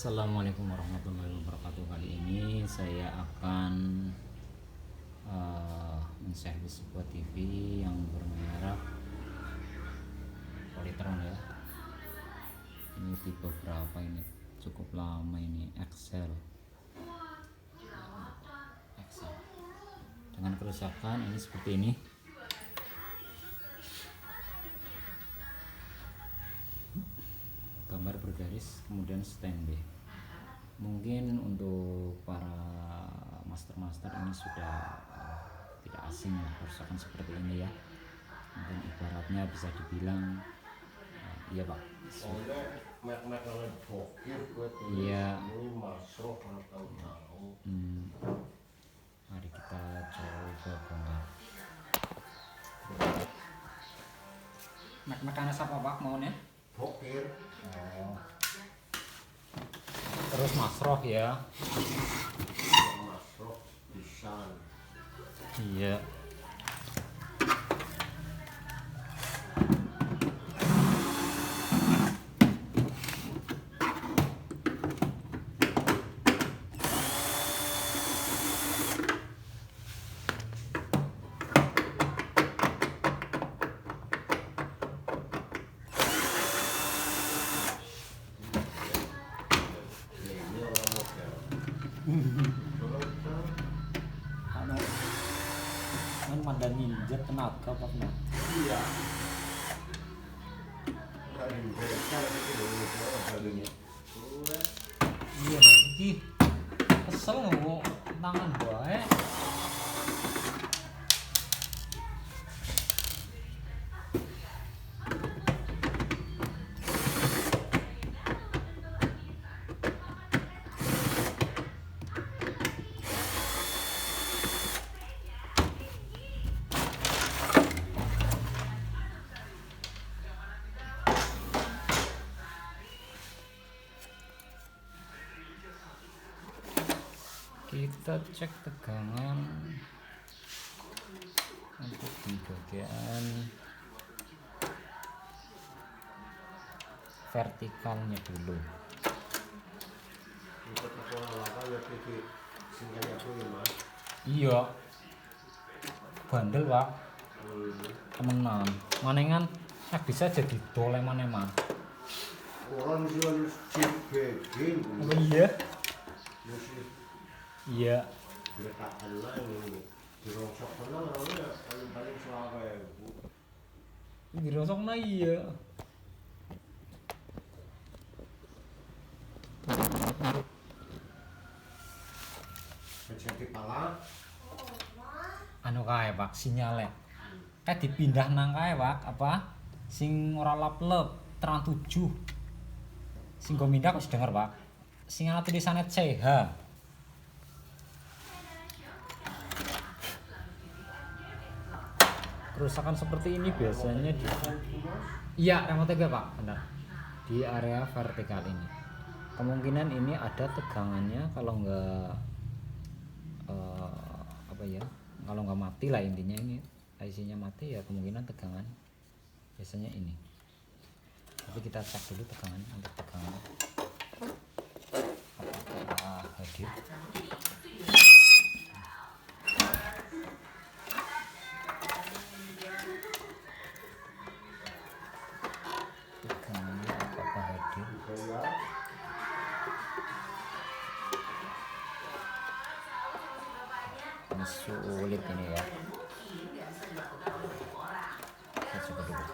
Assalamualaikum warahmatullahi wabarakatuh. Kali ini saya akan men-service sebuah TV yang bermerek Polytron ya. Ini tipe berapa ini? Cukup lama ini, Excel. Dengan kerusakan ini seperti ini. Gambar bergaris, kemudian standby. Mungkin untuk para master ini sudah tidak asing ya kerusakan seperti ini ya. Mungkin ibaratnya bisa dibilang iya pak. Iya. Mari kita coba bongkar. Mek-mekannya siapa pak maunya? Bokir. Oh. Terus masroh ya. Masroh pisan. Iya. Kan pada ninja tenaga pak nah. Iya. Dari mereka itu badannya. Iya lagi kesel nggak tangan bae. Kita cek tegangan untuk di bagian vertikalnya dulu. Kita sekolah apa ya TV singkatnya tuh ya mas. Iya bandel pak temenan manengan bisa jadi doleh maneman. Orang jual chip begin. Apa iya? Musik Iya. geretakan lah ini. Dirongsok pernah orangnya paling selama ya bu. Dirosok nah iya. Menjadi pala. Anu kae pak sinyalnya kayak dipindah nang kae pak apa sing ora lap-lep terang 7 sing go mindah kok denger pak sing ana tulisannya CH. Kerusakan seperti ini biasanya di iya remote juga pak benar di area vertikal ini. Kemungkinan ini ada tegangannya kalau enggak apa ya kalau nggak mati lah intinya ini IC-nya mati ya kemungkinan tegangan biasanya ini. Tapi kita cek dulu tegangan untuk tegangan apakah hadir. Tegangannya apakah hadir. Ini sulit ini ya. Kita coba dulu.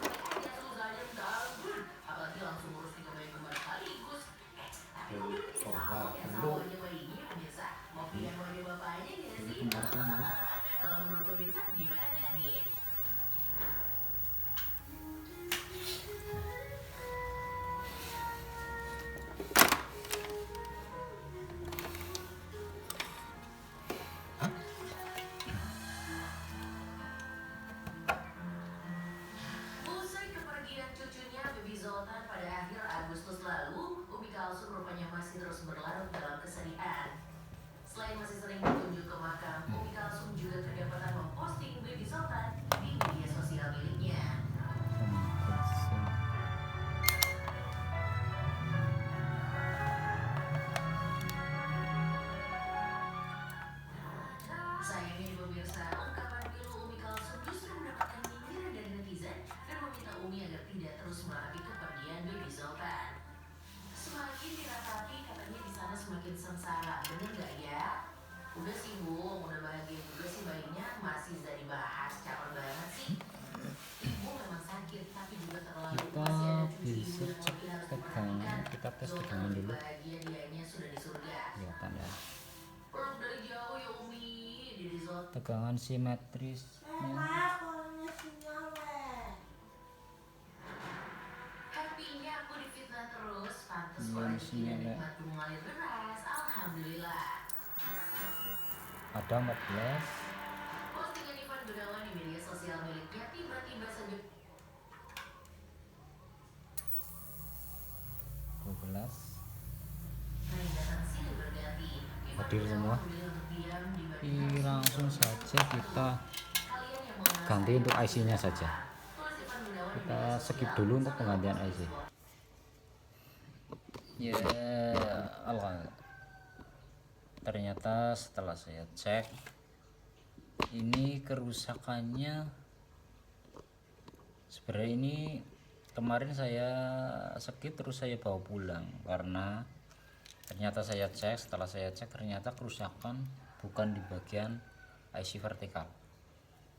Udah sih Bu, udah bahagia juga sih bayinya, masih bisa dibahas, cakep banget sih. Ibu memang sakit, tapi juga terlalu Kita masih ada cucu ibu bisa yang cek lebih harus tegangan, diperhatikan. kita tes Zona tegangan lebih dulu, bahagia dianya sudah di surga. kelihatan ya. Peluk dari jauh ya Umi, Dede Zot. Tegangan simetrisnya Happy-nya aku difitnah terus, pantes kok yang rezeki dan sinyalnya nikmat mengalir deras, alhamdulillah. ada 14, Postingan Ivan Gunawan di media sosial miliknya tiba-tiba saja 12. naik datang silih berganti. Ivan Hadir Gunawan semua. memilih untuk diam Ini langsung saja kita kalian yang mengenal ganti saya untuk pasti IC-nya tahu. saja. Tulis Ivan Gunawan di Kita media skip sosial dulu untuk sambil penggantian memposting IC. sebuah Ya, alhamdulillah. Ternyata setelah saya cek, ini kerusakannya sebenarnya ini kemarin saya skip terus saya bawa pulang karena ternyata setelah saya cek ternyata kerusakan bukan di bagian IC vertikal,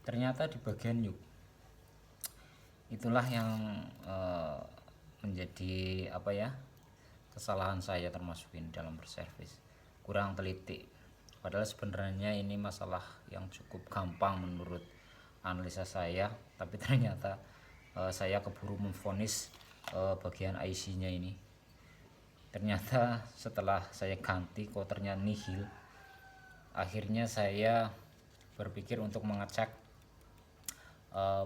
ternyata di bagian yuk. Itulah yang menjadi apa ya, kesalahan saya termasuk ini dalam berservis, kurang teliti. Padahal sebenarnya ini masalah yang cukup gampang menurut analisa saya, tapi ternyata saya keburu memvonis bagian IC-nya ini. Ternyata setelah saya ganti kok ternyata nihil. Akhirnya saya berpikir untuk mengecek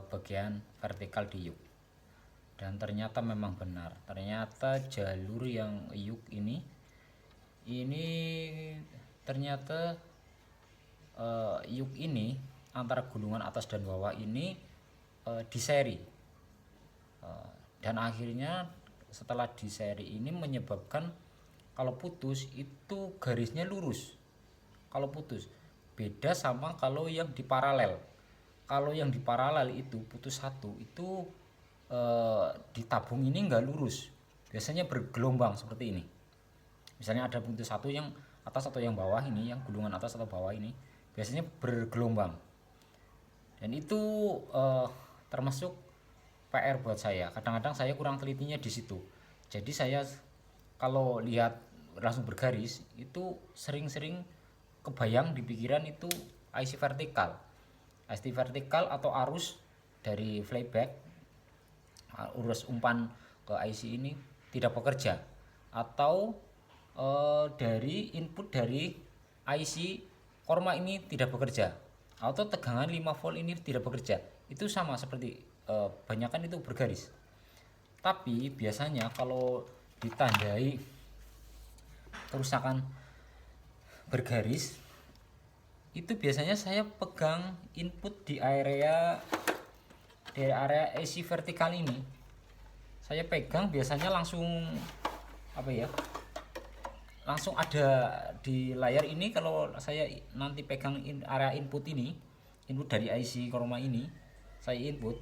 bagian vertikal di yuk, dan ternyata memang benar, ternyata jalur yang yuk ini ternyata yuk ini antara gulungan atas dan bawah ini diseri, dan akhirnya setelah diseri ini menyebabkan kalau putus itu garisnya lurus. Kalau putus beda sama kalau yang di paralel. Kalau yang di paralel itu putus satu itu ditabung ini enggak lurus, biasanya bergelombang seperti ini. Misalnya ada putus satu yang atas atau yang bawah ini, yang gulungan atas atau bawah ini biasanya bergelombang, dan itu termasuk PR buat saya. Kadang-kadang saya kurang telitinya di situ, jadi saya kalau lihat langsung bergaris itu sering-sering kebayang di pikiran itu IC vertikal atau arus dari flyback, urus umpan ke IC ini tidak bekerja, atau dari input dari IC korma ini tidak bekerja, atau tegangan 5 volt ini tidak bekerja. Itu sama seperti banyakan itu bergaris. Tapi biasanya kalau ditandai kerusakan bergaris itu biasanya saya pegang input di area AC vertikal ini, saya pegang biasanya langsung apa ya, langsung ada di layar ini. Kalau saya nanti pegang area input ini, input dari IC korma ini, saya input,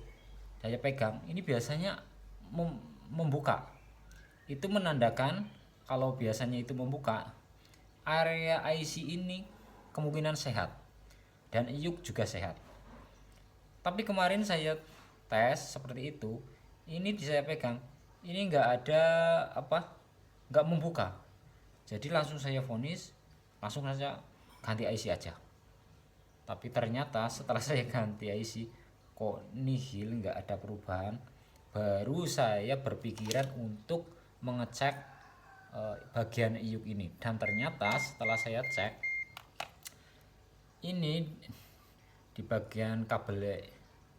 saya pegang ini biasanya membuka. Itu menandakan kalau biasanya itu membuka, area IC ini kemungkinan sehat dan yuk juga sehat. Tapi kemarin saya tes seperti itu, ini saya pegang, ini enggak ada enggak membuka. Jadi langsung saya vonis, langsung saja ganti IC aja. Tapi ternyata setelah saya ganti IC kok nihil, enggak ada perubahan. Baru saya berpikiran untuk mengecek bagian yuk ini, dan ternyata setelah saya cek ini di bagian kabel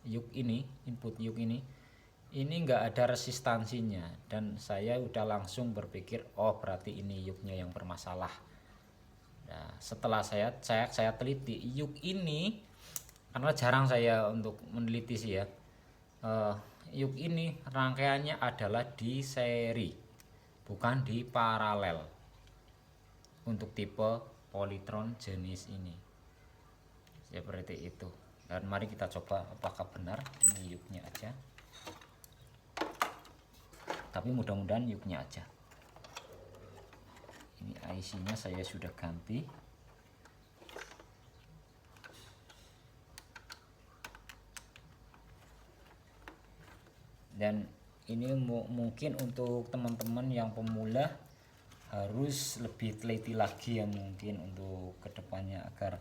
yuk ini, input yuk ini enggak ada resistansinya, dan saya udah langsung berpikir oh berarti ini yuknya yang bermasalah. Nah, setelah saya cek, saya teliti yuk ini, karena jarang saya untuk meneliti sih ya, yuk ini rangkaiannya adalah di seri, bukan di paralel untuk tipe Polytron jenis ini, seperti itu. Dan mari kita coba apakah benar ini yuknya aja, tapi mudah-mudahan yuknya aja. Ini IC nya saya sudah ganti, Dan ini mungkin untuk teman-teman yang pemula harus lebih teliti lagi ya mungkin untuk kedepannya agar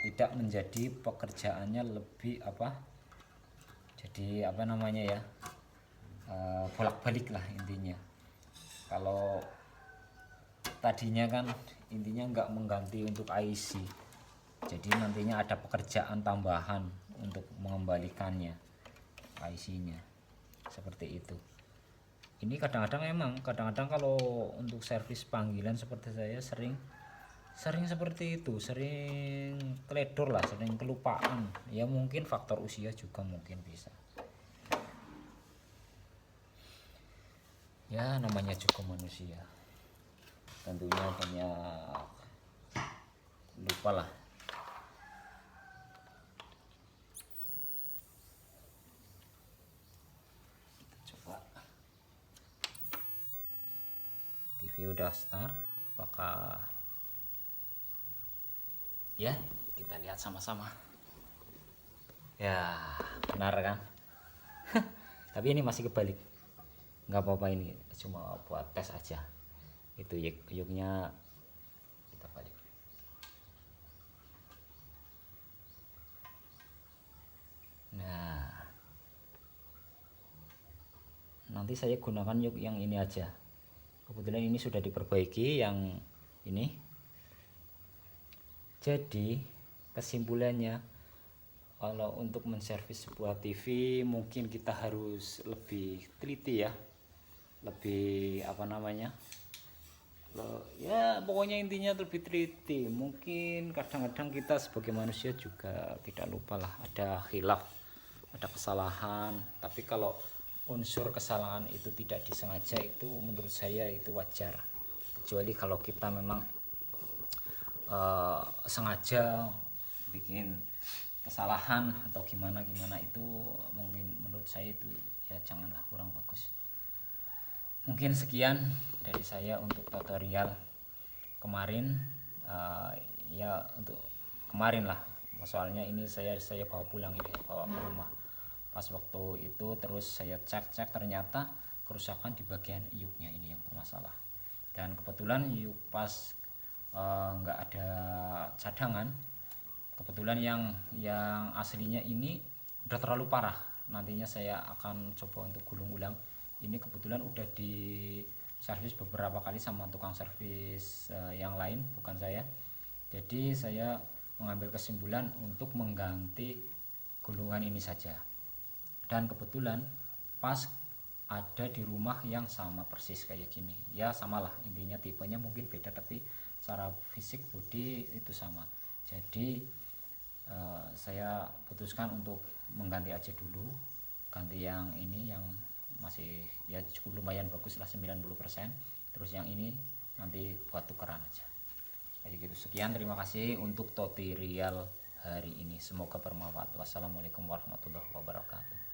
tidak menjadi pekerjaannya lebih jadi bolak-balik lah intinya. Kalau tadinya kan intinya nggak mengganti untuk IC, jadi nantinya ada pekerjaan tambahan untuk mengembalikannya IC-nya seperti itu. Ini kadang-kadang kalau untuk servis panggilan seperti saya sering seperti itu, sering teledor lah, sering kelupaan ya, mungkin faktor usia juga mungkin bisa ya, namanya juga manusia tentunya banyak lupa lah. Kita coba TV udah start, apakah ya, kita lihat sama-sama ya, benar kan? Tapi ini masih kebalik, nggak apa-apa, ini cuma buat tes aja. Itu yuknya kita balik. Nah, nanti saya gunakan yuk yang ini aja, kebetulan ini sudah diperbaiki yang ini. Jadi kesimpulannya, kalau untuk menservis sebuah TV mungkin kita harus lebih teliti ya, lebih ya pokoknya intinya lebih teliti. Mungkin kadang-kadang kita sebagai manusia juga tidak lupa lah, ada khilaf, ada kesalahan, tapi kalau unsur kesalahan itu tidak disengaja, itu menurut saya itu wajar. Kecuali kalau kita memang sengaja bikin kesalahan atau gimana itu mungkin menurut saya itu ya janganlah, kurang bagus. Mungkin sekian dari saya untuk tutorial kemarin, ya untuk kemarin lah, soalnya ini saya bawa pulang, ini bawa ke rumah. Pas waktu itu terus saya cek ternyata kerusakan di bagian iuknya ini yang bermasalah. Dan kebetulan iuk pas nggak ada cadangan, kebetulan yang aslinya ini udah terlalu parah. Nantinya saya akan coba untuk gulung ulang. Ini kebetulan udah di servis beberapa kali sama tukang servis yang lain, bukan saya. Jadi saya mengambil kesimpulan untuk mengganti gulungan ini saja. Dan kebetulan pas ada di rumah yang sama persis kayak gini. Ya samalah, intinya tipenya mungkin beda tapi secara fisik bodi itu sama. Jadi saya putuskan untuk mengganti aja dulu, ganti yang ini yang masih ya cukup lumayan bagus lah, 90%. Terus yang ini nanti buat tukeran aja kayak gitu. Sekian, terima kasih untuk tutorial hari ini, semoga bermanfaat. Wassalamualaikum warahmatullahi wabarakatuh.